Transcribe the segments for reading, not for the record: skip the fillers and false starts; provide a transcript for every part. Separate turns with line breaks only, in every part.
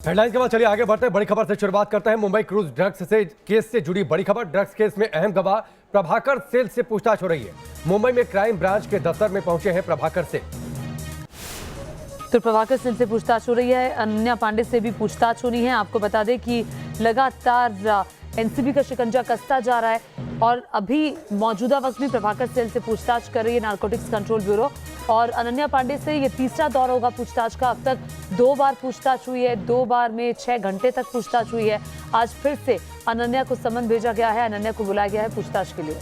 Headlines के बाद चलिए आगे बढ़ते हैं। बड़ी खबर से शुरुआत करते हैं। मुंबई क्रूज ड्रग्स से केस से जुड़ी बड़ी खबर। ड्रग्स केस में अहम गवाह प्रभाकर सेल से पूछताछ हो रही है। मुंबई में क्राइम ब्रांच के दफ्तर में पहुंचे हैं प्रभाकर सेल।
तो प्रभाकर सेल से पूछताछ हो रही है। अनन्या पांडे से भी पूछताछ होनी है। आपको बता दें कि लगातार एनसीबी का शिकंजा कसता जा रहा है और अभी मौजूदा वक्त में प्रभाकर सेल से पूछताछ कर रही है नारकोटिक्स कंट्रोल ब्यूरो। और अनन्या पांडे से ये तीसरा दौर होगा पूछताछ का। अब तक 2 बार पूछताछ हुई है, 2 बार में 6 घंटे तक पूछताछ हुई है। आज फिर से अनन्या को समन भेजा गया है, अनन्या को बुलाया गया है पूछताछ के लिए।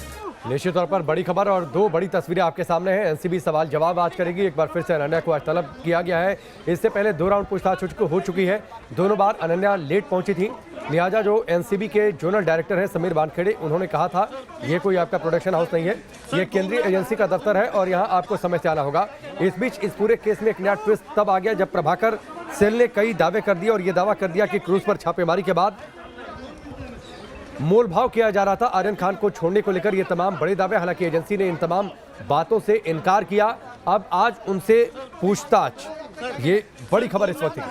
निश्चित तौर पर बड़ी खबर और 2 बड़ी तस्वीरें आपके सामने हैं। एनसीबी सवाल जवाब आज करेगी। एक बार फिर से अनन्या को आज तलब किया गया है। इससे पहले 2 राउंड पूछताछ हो चुकी है। दोनों बार अनन्या लेट पहुंची थी। लिहाजा जो एनसीबी के जोनल डायरेक्टर हैं समीर वानखेड़े, उन्होंने कहा था ये कोई आपका प्रोडक्शन हाउस नहीं है, ये केंद्रीय एजेंसी का दफ्तर है और यहाँ आपको समय से आना होगा। इस बीच इस पूरे केस में एक नया ट्विस्ट तब आ गया जब प्रभाकर सेल ने कई दावे कर दिए और ये दावा कर दिया कि क्रूज पर छापेमारी के बाद मोल भाव किया जा रहा था आर्यन खान को छोड़ने को लेकर। ये तमाम बड़े दावे, हालांकि एजेंसी ने इन तमाम बातों से इनकार किया। अब आज उनसे पूछताछ, ये बड़ी खबर इस वक्त की।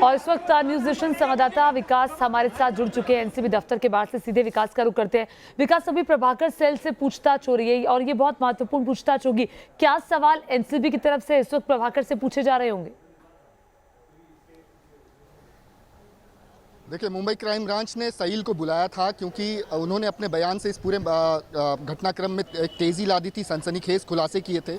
और इस वक्त न्यूज नेशन संवाददाता विकास हमारे साथ जुड़ चुके हैं एनसीबी दफ्तर के बाहर से। सीधे विकास का रुख करते हैं। विकास, अभी प्रभाकर सेल से पूछताछ हो रही है और ये बहुत महत्वपूर्ण पूछताछ होगी। क्या सवाल एनसीबी की तरफ से इस वक्त प्रभाकर से पूछे जा रहे होंगे?
देखिए, मुंबई क्राइम ब्रांच ने सहील को बुलाया था क्योंकि उन्होंने अपने बयान से इस पूरे घटनाक्रम में एक तेज़ी ला दी थी, सनसनीखेज खुलासे किए थे।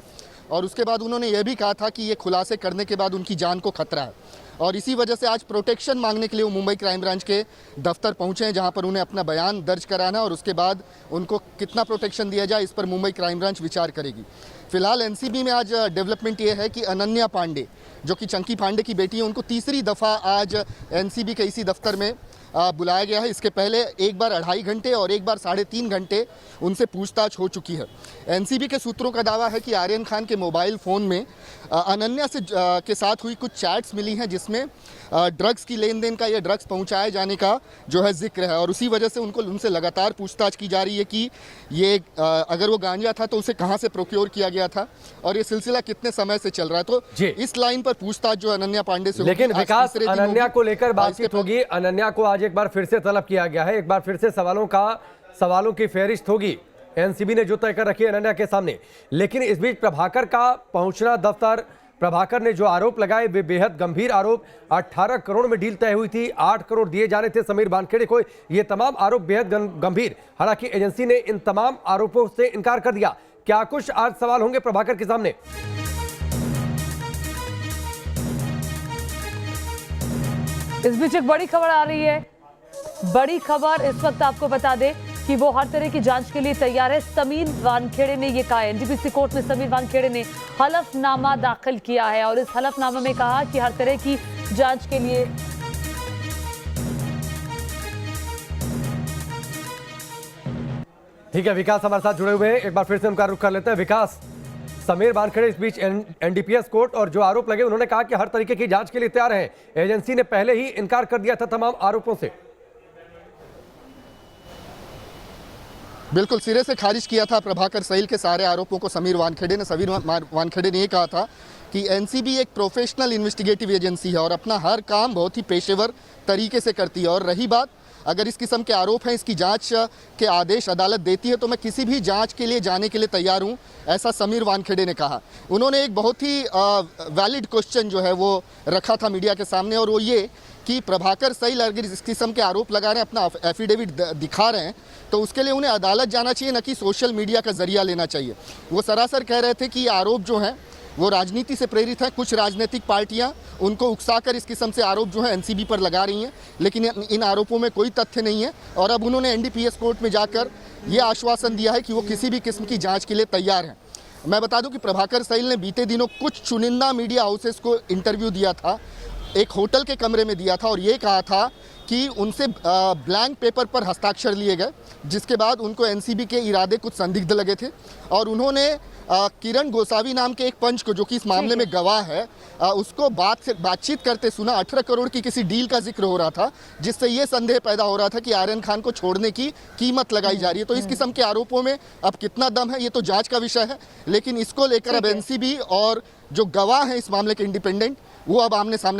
और उसके बाद उन्होंने यह भी कहा था कि ये खुलासे करने के बाद उनकी जान को खतरा है और इसी वजह से आज प्रोटेक्शन मांगने के लिए वो मुंबई क्राइम ब्रांच के दफ्तर पहुंचे हैं, जहां पर उन्हें अपना बयान दर्ज कराना है और उसके बाद उनको कितना प्रोटेक्शन दिया जाए इस पर मुंबई क्राइम ब्रांच विचार करेगी। फिलहाल एनसीबी में आज डेवलपमेंट ये है कि अनन्या पांडे, जो कि चंकी पांडे की बेटी है, उनको तीसरी दफ़ा आज एनसीबी के इसी दफ्तर में बुलाया गया है। इसके पहले एक बार 2.5 घंटे और एक बार 3.5 घंटे उनसे पूछताछ हो चुकी है। एनसीबी के सूत्रों का दावा है कि आर्यन खान के मोबाइल फ़ोन में अनन्या से के साथ हुई कुछ चैट्स मिली हैं जिसमें ड्रग्स की लेन देन का या ड्रग्स पहुंचाए जाने का जो है जिक्र है और उसी वजह से उनसे लगातार पूछताछ की जा रही है कि ये अगर वो गांजा था तो उसे कहाँ से प्रोक्योर किया गया था और ये सिलसिला कितने समय से चल रहा है। तो इस लाइन पर पूछताछ जो अनन्या पांडे से,
लेकिन विकास अनन्या को लेकर बातचीत होगी। अनन्या को आज एक बार फिर से तलब किया गया है। एक बार फिर से सवालों की फहरिस्त होगी एनसीबी ने जो तय कर रखी है अनन्या के सामने। लेकिन इस बीच प्रभाकर का पहुंचना दफ्तर, प्रभाकर ने जो आरोप लगाए वे बेहद गंभीर आरोप। 18 करोड़ में डील तय हुई थी, 8 करोड़ दिए जाने थे समीर वानखेड़े को। ये तमाम आरोप बेहद गंभीर। हालांकि एजेंसी ने इन तमाम आरोपों से इनकार कर दिया। क्या कुछ आज सवाल होंगे प्रभाकर के सामने?
इस बीच एक बड़ी खबर आ रही है। बड़ी खबर इस वक्त आपको बता दें कि वो हर तरह की जांच के लिए तैयार है। समीर वानखेड़े ने ये कहा है, एनडीपीसी कोर्ट में समीर वानखेड़े ने हलफनामा दाखिल किया है और इस हलफनामा में कहा कि हर तरह की जांच के लिए
ठीक है, विकास हमारे साथ जुड़े हुए हैं। एक बार फिर से उनका रुख कर लेते हैं। विकास, समीर वानखेड़े इस बीच एनडीपीएस कोर्ट और जो आरोप लगे उन्होंने कहा कि हर तरीके की जांच के लिए तैयार है। एजेंसी ने पहले ही इनकार कर दिया था तमाम आरोपों से।
बिल्कुल सिरे से खारिज किया था प्रभाकर सहील के सारे आरोपों को समीर वानखेड़े ने। समीर वानखेड़े ने ये कहा था कि एनसीबी एक प्रोफेशनल इन्वेस्टिगेटिव एजेंसी है और अपना हर काम बहुत ही पेशेवर तरीके से करती है और रही बात अगर इस किस्म के आरोप हैं, इसकी जांच के आदेश अदालत देती है तो मैं किसी भी जांच के लिए जाने के लिए तैयार हूं, ऐसा समीर वानखेड़े ने कहा। उन्होंने एक बहुत ही वैलिड क्वेश्चन जो है वो रखा था मीडिया के सामने और वो ये कि प्रभाकर सहील अगर इस किस्म के आरोप लगा रहे हैं, अपना एफिडेविट दिखा रहे हैं, तो उसके लिए उन्हें अदालत जाना चाहिए, न कि सोशल मीडिया का जरिया लेना चाहिए। वो सरासर कह रहे थे कि ये आरोप जो हैं वो राजनीति से प्रेरित है। कुछ राजनीतिक पार्टियां उनको उकसाकर इस किस्म से आरोप जो है एनसीबी पर लगा रही हैं, लेकिन इन आरोपों में कोई तथ्य नहीं है। और अब उन्होंने एनडीपीएस कोर्ट में जाकर ये आश्वासन दिया है कि वो किसी भी किस्म की जांच के लिए तैयार हैं। मैं बता दूं कि प्रभाकर सहील ने बीते दिनों कुछ चुनिंदा मीडिया हाउसेस को इंटरव्यू दिया था, एक होटल के कमरे में दिया था और ये कहा था कि उनसे ब्लैंक पेपर पर हस्ताक्षर लिए गए, जिसके बाद उनको एनसीबी के इरादे कुछ संदिग्ध लगे थे और उन्होंने किरण गोसावी नाम के एक पंच को, जो कि इस मामले में गवाह है, उसको बातचीत करते सुना। 18 करोड़ की किसी डील का जिक्र हो रहा था, जिससे ये संदेह पैदा हो रहा था कि आर्यन खान को छोड़ने की कीमत लगाई जा रही है। तो इस किस्म के आरोपों में अब कितना दम है, ये तो जांच का विषय है, लेकिन इसको लेकर अब एनसीबी और जो गवाह हैं इस मामले के इंडिपेंडेंट, वो अब आमने सामने